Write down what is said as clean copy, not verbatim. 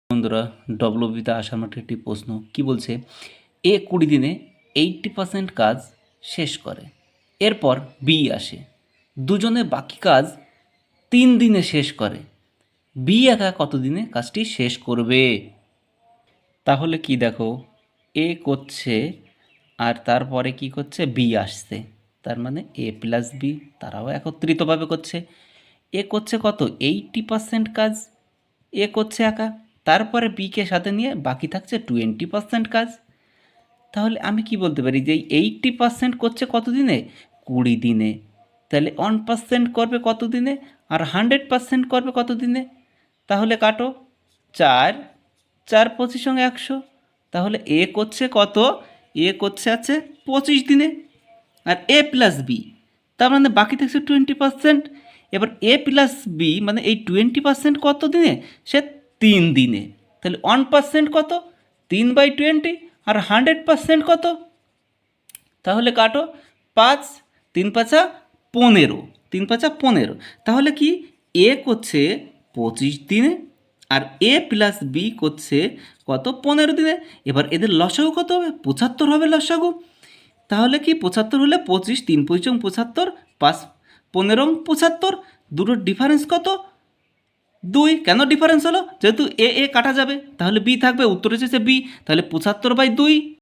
বন্ধুরা, ডব্লিউবিতে আসার মাঠে একটি প্রশ্ন কি বলছে? এ 20 দিনে 80% কাজ শেষ করে, এরপর বি আসে, দুজনে বাকি কাজ 3 দিনে শেষ করে। বি একা কত দিনে কাজটি শেষ করবে? তাহলে কি দেখো, এ করছে আর তারপরে কি করছে, বি আসছে, তার মানে এ প্লাস বি তারাও একত্রিতভাবে করছে। এ করছে কত, 80% কাজ, এ করছে একা, তারপরে বিকে সাথে নিয়ে বাকি থাকছে 20% কাজ। তাহলে আমি কি বলতে পারি যে এই 80% করছে কত দিনে, 20 দিনে। তাহলে 1% করবে কত দিনে, আর 100% করবে কত দিনে? তাহলে কাটো, 4 4 25 সঙ্গে 100। তাহলে এ করছে কত, এ করছে আছে 25 দিনে, আর এ প্লাস বি তার মানে বাকি থাকছে 20%। এবার এ প্লাস বি মানে এই 20% কত দিনে, সে 3 দিনে। তাহলে 1% কত, 3/20, আর 100% কত? তাহলে কাটো, 5 3 পাঁচা 15, 3 পাঁচা 15। তাহলে কি, এ করছে 25 দিনে আর এ প্লাস বি করছে কত, 15 দিনে। এবার এদের লসাগু কত হবে, 75 হবে লসাগু। তাহলে কি 75 হলে 25, 3 25 75, 5 15 75, দুটোর ডিফারেন্স কত, 2। কেন ডিফারেন্স হলো, যেহেতু এ এ কাটা যাবে, তাহলে বি থাকবে, উত্তর এসেছে বি। তাহলে 75/2।